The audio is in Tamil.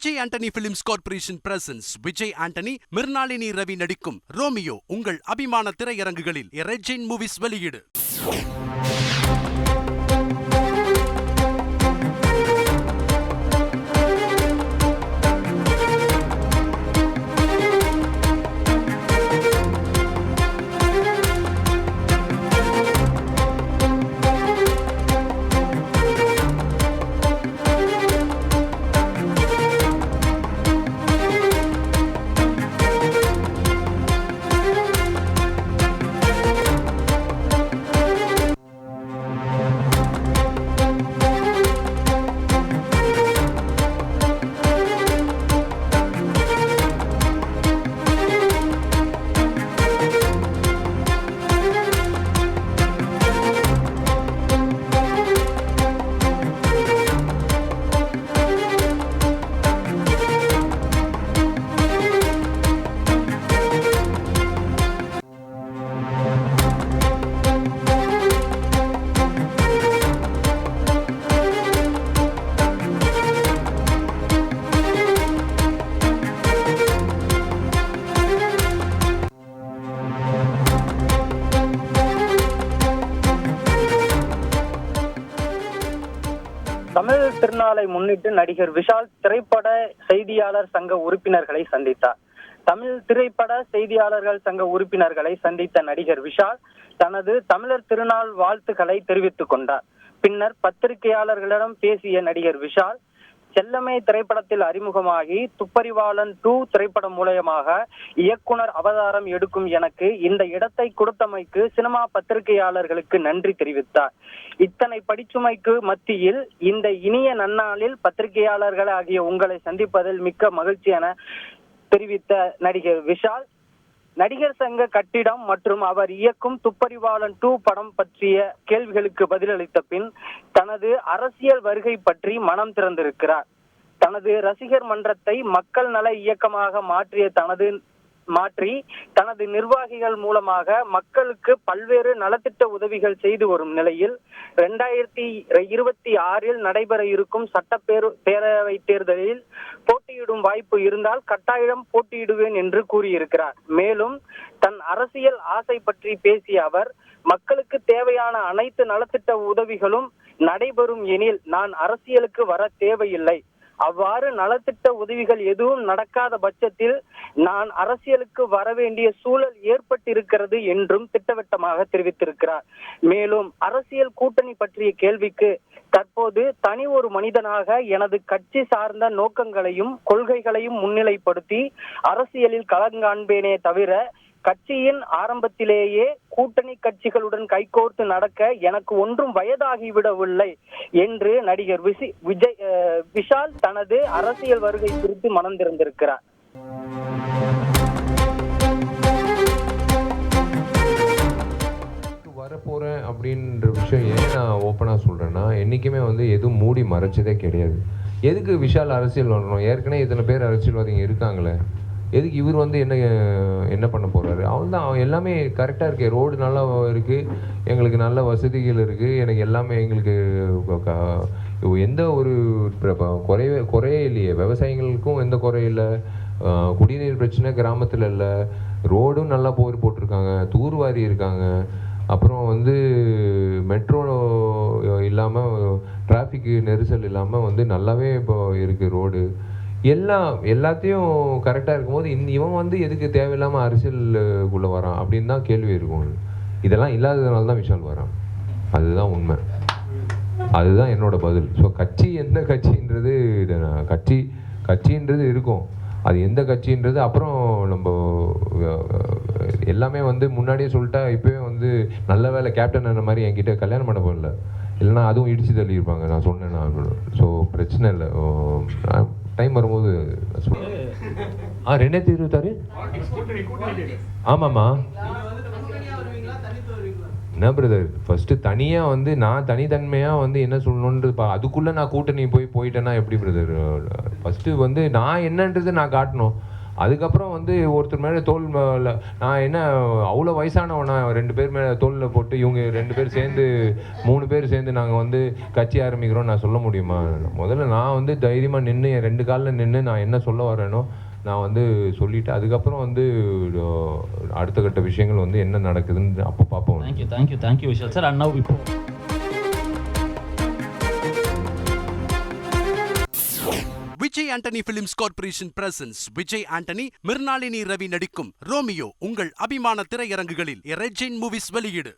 Vijay Antony films corporation presents Vijay Antony, Mirnalini Ravi நடிக்கும் ரோமியோ உங்கள் அபிமான திரையரங்குகளில் ரெஜின் மூவிஸ் வெளியீடு. தமிழ் திருநாளை முன்னிட்டு நடிகர் விஷால் திரைப்பட செய்தியாளர் சங்க உறுப்பினர்களை சந்தித்தார். தமிழ் திரைப்பட செய்தியாளர்கள் சங்க உறுப்பினர்களை சந்தித்த நடிகர் விஷால் தனது தமிழர் திருநாள் வாழ்த்துக்களை தெரிவித்துக் கொண்டார். பின்னர் பத்திரிகையாளர்களிடம் பேசிய நடிகர் விஷால், செல்லமே திரைப்படத்தில் அறிமுகமாகி துப்பறிவாளன் 2 திரைப்படம் மூலமாக இயக்குனர் அவதாரம் எடுக்கும் எனக்கு இந்த இடத்தை கொடுத்தமைக்கு சினிமா பத்திரிகையாளர்களுக்கு நன்றி தெரிவித்தார். இத்தனை படிச்சுமைக்கு மத்தியில் இந்த இனிய நன்னாளில் பத்திரிகையாளர்கள் ஆகிய உங்களை சந்திப்பதில் மிக்க மகிழ்ச்சி என தெரிவித்த நடிகர் விஷால், நடிகர் சங்க கட்டிடம் மற்றும் அவர் இயக்கும் துப்பறிவாளன் 2 படம் பற்றிய கேள்விகளுக்கு பதிலளித்த பின் தனது அரசியல் வருகை பற்றி மனம் திறந்திருக்கிறார். தனது ரசிகர் மன்றத்தை மக்கள் நல இயக்கமாக மாற்றி தனது நிர்வாகிகள் மூலமாக மக்களுக்கு பல்வேறு நலத்திட்ட உதவிகள் செய்து வரும் நிலையில் 2026 நடைபெற இருக்கும் சட்டப்பேரவை தேர்தலில் போட்டியிடும் வாய்ப்பு இருந்தால் கட்டாயம் போட்டியிடுவேன் என்று கூறியிருக்கிறார். மேலும் தன் அரசியல் ஆசை பற்றி பேசிய அவர், மக்களுக்கு தேவையான அனைத்து நலத்திட்ட உதவிகளும் நடைபெறும் எனில் நான் அரசியலுக்கு வர தேவையில்லை. அவ்வாறு நலத்திட்ட உதவிகள் எதுவும் நடக்காத பட்சத்தில் நான் அரசியலுக்கு வர வேண்டிய சூழல் ஏற்பட்டிருக்கிறது என்றும் திட்டவட்டமாக தெரிவித்திருக்கிறார். மேலும் அரசியல் கூட்டணி பற்றிய கேள்விக்கு, தற்போது தனி ஒரு மனிதனாக எனது கட்சி சார்ந்த நோக்கங்களையும் கொள்கைகளையும் முன்னிலைப்படுத்தி அரசியலில் களங்காண்பேனே தவிர கட்சியின் ஆரம்பத்திலேயே கூட்டணி கட்சிகளுடன் கைகோர்த்து நடக்க எனக்கு ஒன்றும் வயதாகிவிடவில்லை என்று நடிகர் விஷால் தனது அரசியல் வருகை குறித்து மனம் திறந்திருக்கிறார். வரப்போறேன் அப்படின்ற விஷயம் ஏன் நான் ஓப்பனாக சொல்றேன்னா, என்னைக்குமே எதுவும் மூடி மறைச்சதே கிடையாது. எதுக்கு விஷால் அரசியல் வரணும்? ஏற்கனவே இத்தனை பேர் அரசியல்வாதிங்க இருக்காங்களே, எதுக்கு இவர் என்ன பண்ண போறாரு? அவன் எல்லாமே கரெக்டாக இருக்கு. ரோடு நல்லா இருக்கு, எங்களுக்கு நல்ல வசதிகள் இருக்கு, எனக்கு எல்லாமே எங்களுக்கு எந்த ஒரு குறையே இல்லையே. விவசாயிகளுக்கும் எந்த குறையும் இல்லை, குடிநீர் பிரச்சனை கிராமத்தில் இல்லை, ரோடும் நல்லா போட்டிருக்காங்க, தூர்வாரி இருக்காங்க. அப்புறம் மெட்ரோ இல்லாமல் டிராஃபிக் நெரிசல் இல்லாமல் நல்லாவே இப்போ இருக்குது ரோடு. எல்லாத்தையும் கரெக்டாக இருக்கும்போது இவன் எதுக்கு தேவையில்லாமல் அரசியலுக்குள்ளே வரான் அப்படின்னு தான் கேள்வி இருக்கும். இதெல்லாம் இல்லாததுனால தான் விஷால் வரான். அதுதான் உண்மை, அதுதான் என்னோட பதில். ஸோ கட்சி எந்த கட்சின்றது, கட்சின்றது இருக்கும், அது எந்த கட்சின்றது அப்புறம் நம்ம எல்லாமே முன்னாடியே சொல்லிட்டா. இப்போவே நல்ல வேலை கேப்டன் அந்த மாதிரி என்கிட்ட கல்யாணம் பண்ண போகல, இல்லைன்னா அதுவும் இடிச்சு தள்ளியிருப்பாங்க. நான் சொன்னேன். ஸோ பிரச்சனை இல்லை, டைம் வரும்போது 2026 ஆமாம்மா. என்ன பிரதர், ஃபர்ஸ்ட்டு தனியாக நான் தனித்தன்மையாக என்ன சொல்லணுன்றது அதுக்குள்ளே நான் கூட்டணி போயிட்டேன்னா எப்படி பிரதர்? ஃபஸ்ட்டு நான் என்னன்றது நான் காட்டணும். அதுக்கப்புறம் வந்து ஒருத்தர் மேலே தோல் நான் என்ன அவ்வளோ வயசானவனா 2 பேர் மேலே தோலில் போட்டு இவங்க 2 பேர் சேர்ந்து 3 பேர் சேர்ந்து நாங்கள் வந்து கட்சி ஆரம்பிக்கிறோம் நான் சொல்ல முடியுமா? முதல்ல நான் வந்து தைரியமாக நின்று என் 2 காலில் நின்று நான் என்ன சொல்ல வரேனோ நான் வந்து சொல்லிவிட்டு அதுக்கப்புறம் வந்து அடுத்த கட்ட விஷயங்கள் வந்து என்ன நடக்குதுன்னு அப்போ பார்ப்போம். Thank you Vishal sir. அண்ணா இப்போ Vijay Antony films corporation presents Vijay Antony Mirnalini Ravi நடிக்கும் ரோமியோ உங்கள் அபிமான திரையரங்குகளில் ரெட் ஜெயின் மூவிஸ் வெளியீடு.